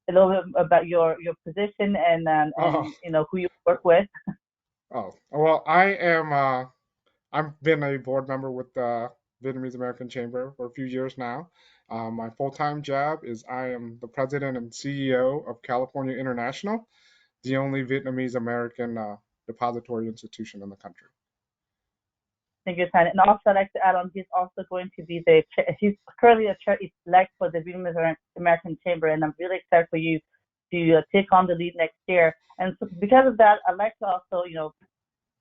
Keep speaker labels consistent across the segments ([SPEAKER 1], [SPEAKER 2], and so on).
[SPEAKER 1] a little bit about your position
[SPEAKER 2] Oh,
[SPEAKER 1] and who you work with.
[SPEAKER 2] oh. Well, I've been a board member with the Vietnamese American Chamber for a few years now. My full-time job is I am the president and CEO of California International, the only Vietnamese American depository institution in the country.
[SPEAKER 1] Thank you, Tan. And also, I'd like to add on, he's also going to be he's currently a chair elect for the Vietnamese American Chamber, and I'm really excited for you to take on the lead next year. And so because of that, I'd like to also,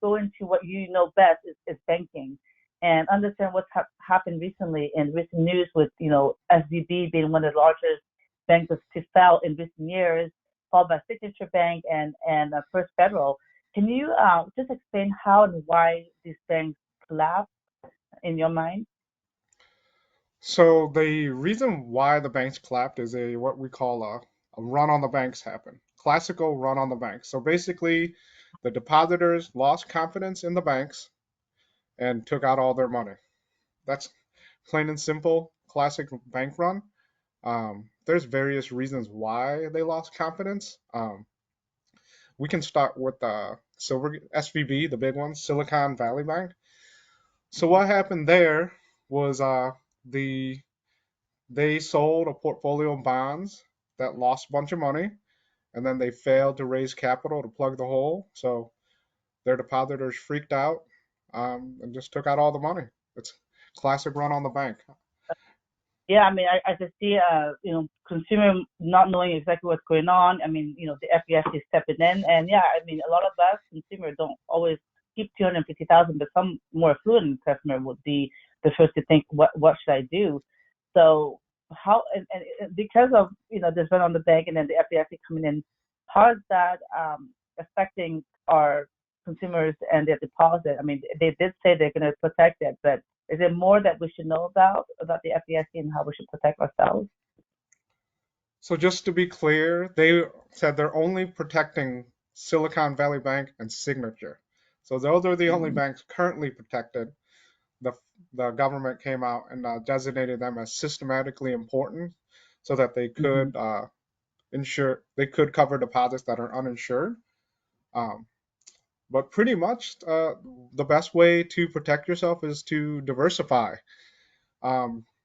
[SPEAKER 1] go into what you know best is banking and understand what's happened recently in recent news with, SVB being one of the largest banks to fail in recent years, followed by Signature Bank and First Federal. Can you just explain how and why these banks collapsed in your mind?
[SPEAKER 2] So the reason why the banks collapsed is a what we call a run on the banks happened. Classical run on the banks. So basically, the depositors lost confidence in the banks and took out all their money. That's plain and simple, classic bank run. There's various reasons why they lost confidence. We can start with Silver SVB, the big one, Silicon Valley Bank. So what happened there was the they sold a portfolio of bonds that lost a bunch of money, and then they failed to raise capital to plug the hole. So their depositors freaked out and just took out all the money. It's classic run on the bank.
[SPEAKER 1] Yeah, I mean, I just see, consumer not knowing exactly what's going on. I mean, the FDIC stepping in, and yeah, I mean, a lot of us consumers don't always keep 250,000, but some more affluent customer would be the first to think, what should I do? So how and because of this run on the bank and then the FDIC coming in, how is that affecting our consumers and their deposit? I mean, they did say they're going to protect it, but is there more that we should know about the FDIC and how we should protect ourselves?
[SPEAKER 2] So just to be clear, they said they're only protecting Silicon Valley Bank and Signature. So those are the only
[SPEAKER 1] Mm-hmm.
[SPEAKER 2] banks currently protected. The, the government came out and designated them as systematically important so that they
[SPEAKER 1] Mm-hmm.
[SPEAKER 2] could they could cover deposits that are uninsured. Um, but pretty much the best way to protect yourself is to diversify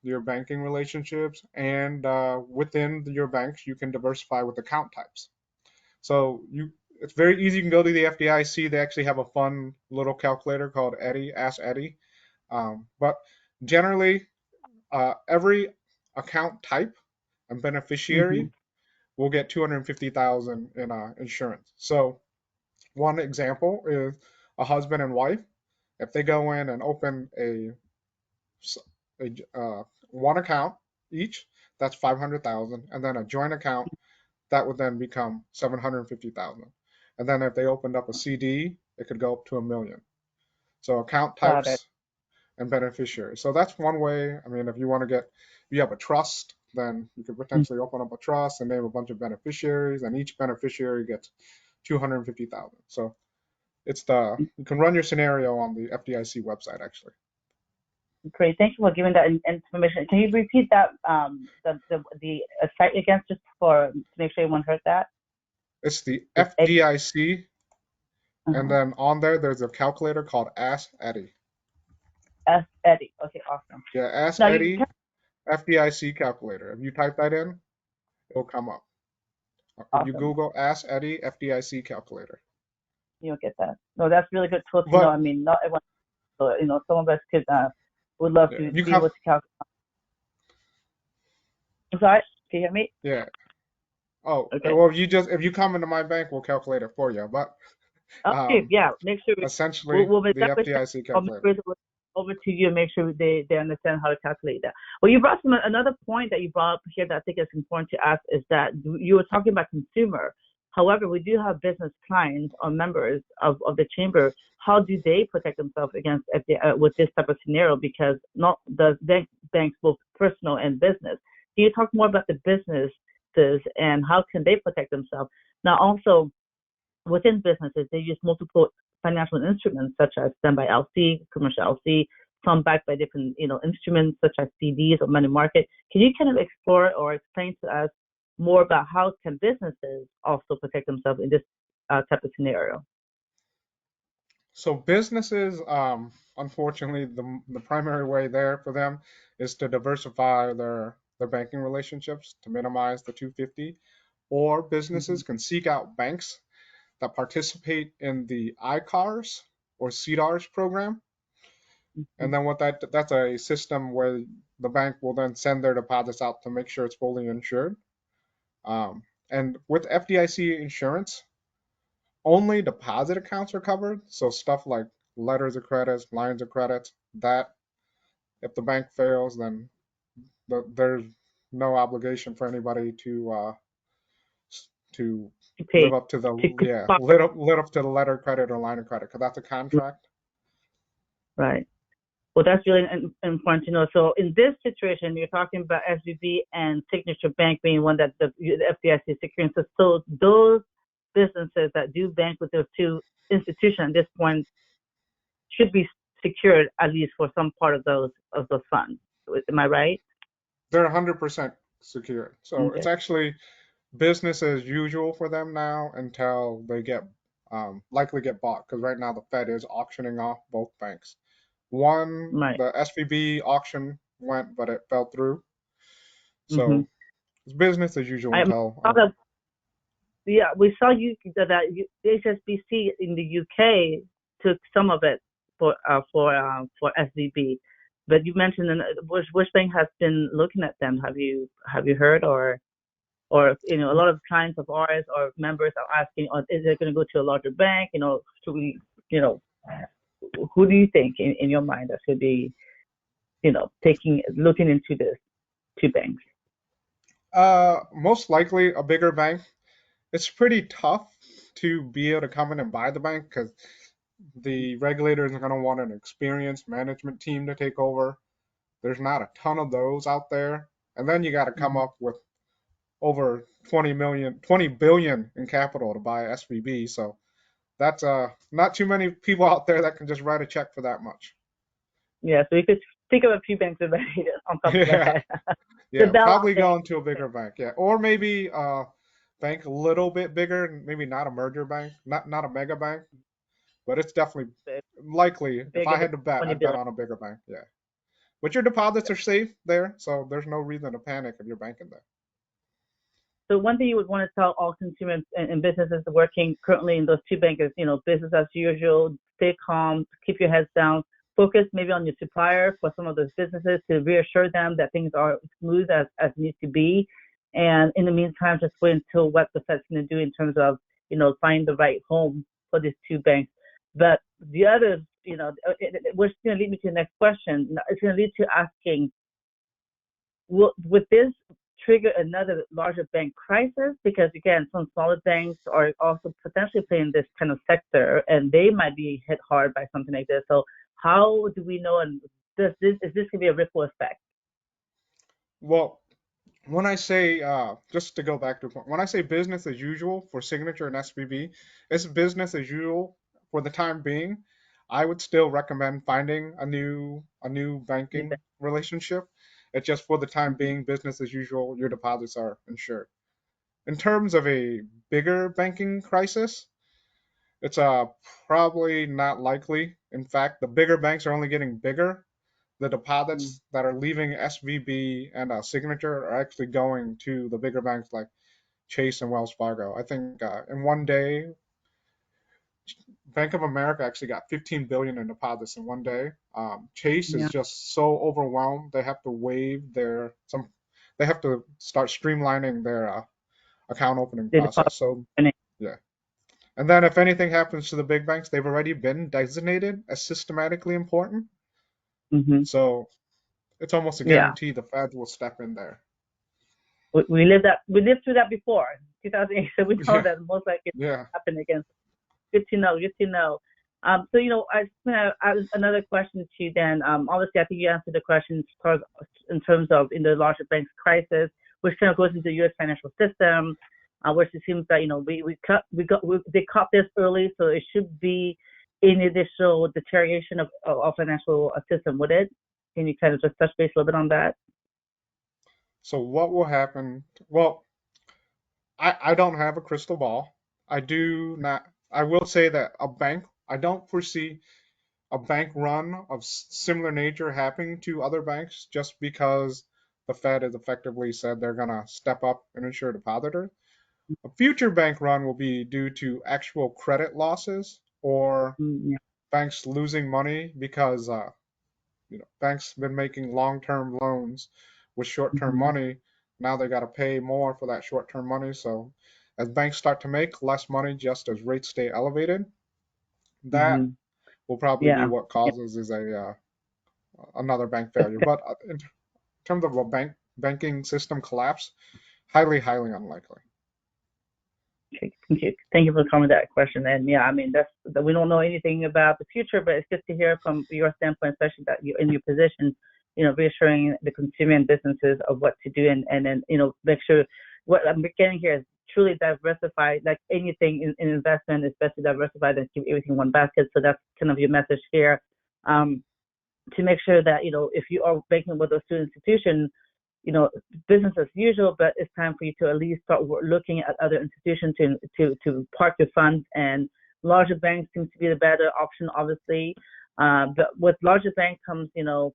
[SPEAKER 2] your banking relationships, and within your banks, you can diversify with account types. So it's very easy. You can go to the FDIC. They actually have a fun little calculator called Eddie, Ask Eddie. But generally, every account type and
[SPEAKER 1] Mm-hmm.
[SPEAKER 2] beneficiary will get 250,000 in insurance. So one example is a husband and wife. If they go in and open one account each, that's 500,000, and then a joint account that would then become 750,000. And then if they opened up a CD, it could go up to 1 million. So account
[SPEAKER 1] Got it.
[SPEAKER 2] types and beneficiaries. So that's one way. I mean, if you want to get, if you have a trust, then you could potentially open up a trust and name a bunch of beneficiaries, and each beneficiary gets 250,000. So you can run your scenario on the FDIC website actually.
[SPEAKER 1] Great. Thank you for giving that information. Can you repeat that the site again, just for to make sure everyone heard that?
[SPEAKER 2] It's the
[SPEAKER 1] It's A.
[SPEAKER 2] FDIC, and
[SPEAKER 1] Uh-huh.
[SPEAKER 2] then on there's a calculator called Ask Eddie.
[SPEAKER 1] S Eddie. Okay, awesome.
[SPEAKER 2] Yeah, Ask
[SPEAKER 1] Now you
[SPEAKER 2] Eddie FDIC calculator. If you type that in, it'll come up. If you
[SPEAKER 1] awesome.
[SPEAKER 2] Google Ask Eddie FDIC calculator.
[SPEAKER 1] You'll get that. No, that's really good tool to know.
[SPEAKER 2] But
[SPEAKER 1] I mean, not everyone. So, some of us could would love
[SPEAKER 2] yeah,
[SPEAKER 1] to
[SPEAKER 2] if you
[SPEAKER 1] be
[SPEAKER 2] come,
[SPEAKER 1] able to calculate. I'm sorry. Can you hear me?
[SPEAKER 2] yeah. Oh,
[SPEAKER 1] Okay.
[SPEAKER 2] well, if you come into my bank, we'll calculate it for you. But
[SPEAKER 1] Okay.
[SPEAKER 2] um,
[SPEAKER 1] Yeah. Make sure
[SPEAKER 2] essentially,
[SPEAKER 1] we'll be
[SPEAKER 2] the
[SPEAKER 1] definitely send
[SPEAKER 2] FDIC
[SPEAKER 1] I'll
[SPEAKER 2] calculator.
[SPEAKER 1] over to you and make sure they understand how to calculate that. Well, you brought another point that you brought up here that I think is important to ask is that you were talking about consumer. However, we do have business clients or members of the chamber. How do they protect themselves against with this type of scenario? Because not the banks, both personal and business. Can you talk more about the businesses and how can they protect themselves? Now, also within businesses, they use multiple financial instruments such as standby LC, commercial LC, some backed by different instruments such as CDs or money market. Can you kind of explore or explain to us more about how can businesses also protect themselves in this type of scenario.
[SPEAKER 2] So businesses, unfortunately, the primary way there for them is to diversify their banking relationships to minimize the 250. Or
[SPEAKER 1] Mm-hmm.
[SPEAKER 2] businesses can seek out banks that participate in the ICARS or CDARS program.
[SPEAKER 1] Mm-hmm.
[SPEAKER 2] And then that's a system where the bank will then send their deposits out to make sure it's fully insured. And with FDIC insurance, only deposit accounts are covered. So stuff like letters of credit, lines of credit, that if the bank fails, then there's no obligation for anybody to
[SPEAKER 1] To pay,
[SPEAKER 2] live up to the
[SPEAKER 1] to
[SPEAKER 2] yeah
[SPEAKER 1] comply.
[SPEAKER 2] live up to the letter of credit or line of credit because that's a contract.
[SPEAKER 1] Right. Well, that's really important to know. So in this situation, you're talking about SVB and Signature Bank being one that the FDIC is securing. So those businesses that do bank with those two institutions at this point should be secured at least for some part of those funds. Am I right?
[SPEAKER 2] They're 100% secure. So it's
[SPEAKER 1] Okay.
[SPEAKER 2] actually business as usual for them now until they get likely get bought because right now the Fed is auctioning off both banks. One,
[SPEAKER 1] Right.
[SPEAKER 2] the SVB auction went, but it fell through.
[SPEAKER 1] Mm-hmm.
[SPEAKER 2] So it's business as usual
[SPEAKER 1] I
[SPEAKER 2] until
[SPEAKER 1] saw that. Yeah, we saw HSBC in the UK took some of it for SVB, but you mentioned which bank has been looking at them. Have you heard or a lot of clients of ours or members are asking, oh, is it going to go to a larger bank? Should we, you know, who do you think in your mind that should be, looking into this two banks?
[SPEAKER 2] most likely a bigger bank. It's pretty tough to be able to come in and buy the bank because the regulators are going to want an experienced management team to take over. There's not a ton of those out there. And then you got to come
[SPEAKER 1] Mm-hmm.
[SPEAKER 2] up with over 20 billion in capital to buy SVB. So that's not too many people out there that can just write a check for that much.
[SPEAKER 1] Yeah, so you could think of a few banks already on top of
[SPEAKER 2] Yeah,
[SPEAKER 1] that. The
[SPEAKER 2] yeah,
[SPEAKER 1] bailout
[SPEAKER 2] probably
[SPEAKER 1] bank.
[SPEAKER 2] going to a bigger bank. Yeah, or maybe bank a little bit bigger, maybe not a merger bank, not a mega bank, but it's definitely likely. If
[SPEAKER 1] Bigger
[SPEAKER 2] I
[SPEAKER 1] than
[SPEAKER 2] had to bet,
[SPEAKER 1] 20
[SPEAKER 2] I'd bet
[SPEAKER 1] billion.
[SPEAKER 2] on a bigger bank. Yeah, but your deposits are safe there, so there's no reason to panic if you're banking there.
[SPEAKER 1] So one thing you would want to tell all consumers and businesses working currently in those two banks is, business as usual, stay calm, keep your heads down, focus maybe on your supplier for some of those businesses to reassure them that things are smooth as need to be. And in the meantime, just wait until what the Fed's going to do in terms of, find the right home for these two banks. But the other, which is going to lead me to the next question. It's going to lead to asking, would this trigger another larger bank crisis? Because again, some smaller banks are also potentially playing this kind of sector, and they might be hit hard by something like this. So how do we know? And is this going to be a ripple effect?
[SPEAKER 2] Well, when I say just to go back to a point, when I say business as usual for Signature and SVB, it's business as usual for the time being. I would still recommend finding a new banking relationship. It's just for the time
[SPEAKER 1] Mm-hmm.
[SPEAKER 2] being, business as usual. Your deposits are insured. In terms of a bigger banking crisis, it's probably not likely. In fact, the bigger banks are only getting bigger. The deposits that are leaving SVB and Signature are actually going to the bigger banks like Chase and Wells Fargo. I think in one day, Bank of America actually got 15 billion in deposits in one day. Chase is
[SPEAKER 1] Yeah,
[SPEAKER 2] just so overwhelmed; they have to waive their some. They have to start streamlining their account opening
[SPEAKER 1] the deposit.
[SPEAKER 2] process. So yeah. And then if anything happens to the big banks, they've already been designated as systematically important.
[SPEAKER 1] Mm-hmm.
[SPEAKER 2] So it's almost a
[SPEAKER 1] Yeah,
[SPEAKER 2] guarantee the Fed will step in there.
[SPEAKER 1] we lived through that before 2008, so we know
[SPEAKER 2] Yeah,
[SPEAKER 1] that most likely it's
[SPEAKER 2] yeah.
[SPEAKER 1] happen again. Good to know. Good to know. So I just want to add another question to you. Then, obviously, I think you answered the question in terms of in the larger banks crisis, which kind of goes into the U.S. financial system, which it seems that they caught this early, so it should be any additional deterioration of financial system. Would it? Can you kind of just touch base a little bit on that?
[SPEAKER 2] So what will happen? Well, I don't have a crystal ball. I do not. I will say that I don't foresee a bank run of similar nature happening to other banks just because the Fed has effectively said they're going to step up and ensure depositors. A future bank run will be due to actual credit losses or
[SPEAKER 1] Yeah.
[SPEAKER 2] banks losing money because banks been making long-term loans with short-term
[SPEAKER 1] Mm-hmm.
[SPEAKER 2] money. Now they got to pay more for that short-term money. So as banks start to make less money just as rates stay elevated, that
[SPEAKER 1] Mm-hmm.
[SPEAKER 2] will probably be
[SPEAKER 1] Yeah.
[SPEAKER 2] what
[SPEAKER 1] Yeah.
[SPEAKER 2] causes is a another bank failure. But in terms of a banking system collapse, highly, highly unlikely.
[SPEAKER 1] Okay, thank you for coming to that question. And yeah, I mean, that's that we don't know anything about the future, but it's good to hear from your standpoint, especially that you're in your position, reassuring the consumer and businesses of what to do, and then make sure what I'm getting here is truly diversified, like anything in investment, especially diversified and keep everything in one basket. So that's kind of your message here, to make sure that if you are banking with those two institutions, business as usual, but it's time for you to at least start looking at other institutions to park your funds. And larger banks seems to be the better option, obviously. But with larger banks comes, you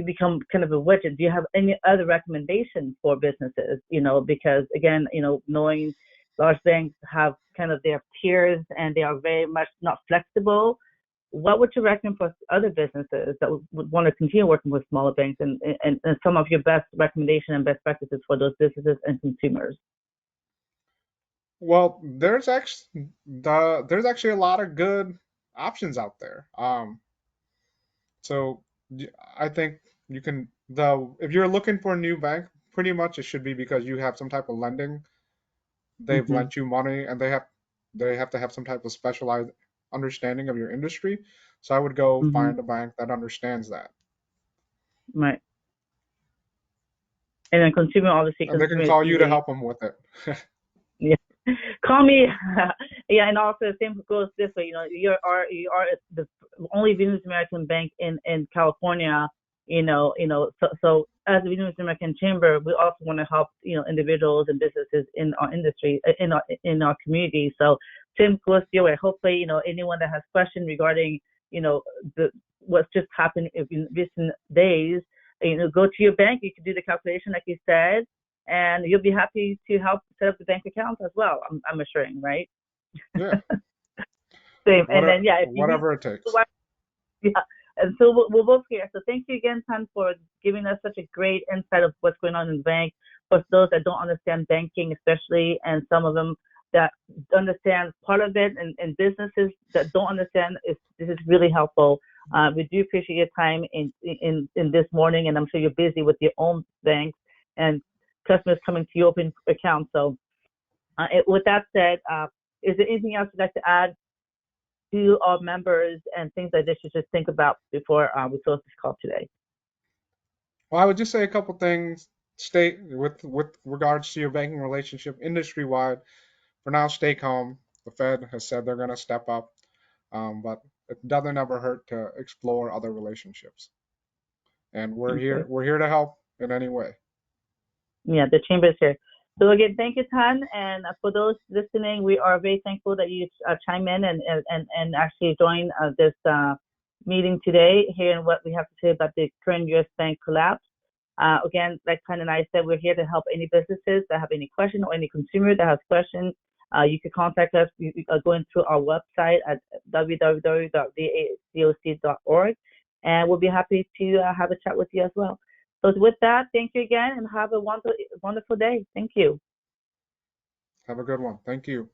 [SPEAKER 1] become kind of a widget. Do you have any other recommendations for businesses? Because again, knowing large banks have kind of their tiers and they are very much not flexible. What would you recommend for other businesses that would want to continue working with smaller banks, and some of your best recommendations and best practices for those businesses and consumers?
[SPEAKER 2] Well, there's actually a lot of good options out there. So I think you can the if you're looking for a new bank, pretty much it should be because you have some type of lending. They've
[SPEAKER 1] Mm-hmm.
[SPEAKER 2] lent you money and they have to have some type of specialized understanding of your industry. So I would go
[SPEAKER 1] Mm-hmm.
[SPEAKER 2] find a bank that understands that.
[SPEAKER 1] Right. And then consumer, obviously,
[SPEAKER 2] And they can
[SPEAKER 1] consumer is
[SPEAKER 2] call you to
[SPEAKER 1] easy.
[SPEAKER 2] help them with it.
[SPEAKER 1] Yeah. Call me. Yeah, and also the same goes this way. You are the only Vietnamese American bank in California. So as a Vietnamese American Chamber, we also want to help individuals and businesses in our industry, in our community. So same goes your way. Hopefully, anyone that has questions regarding you know the what's just happened in recent days, go to your bank. You can do the calculation like you said, and you'll be happy to help set up the bank account as well. I'm assuring, right?
[SPEAKER 2] Yeah,
[SPEAKER 1] Same. And then yeah, if you need,
[SPEAKER 2] whatever it takes.
[SPEAKER 1] yeah. And so we'll both here. So thank you again, Tan, for giving us such a great insight of what's going on in the bank. For those that don't understand banking, especially, and some of them that understand part of it, and businesses that don't understand, this is really helpful. We do appreciate your time in this morning, and I'm sure you're busy with your own banks and customers coming to you open accounts. So with that said, is there anything else you'd like to add to our members and things that they should just think about before we close this call today?
[SPEAKER 2] Well, I would just say a couple things. Stay with regards to your banking relationship industry wide. For now, stay calm. The Fed has said they're going to step up, but it doesn't ever hurt to explore other relationships. And we're here.
[SPEAKER 1] Okay.
[SPEAKER 2] We're here to help in any way.
[SPEAKER 1] Yeah, the chamber is here. So again, thank you, Tan. And for those listening, we are very thankful that you chime in and actually join this meeting today, hearing what we have to say about the current U.S. bank collapse. Again, like Tan and I said, we're here to help any businesses that have any question or any consumer that has questions. You can contact us going through our website at www.vacoc.org, and we'll be happy to have a chat with you as well. So with that, thank you again and have a wonderful day. Thank you.
[SPEAKER 2] Have a good one. Thank you.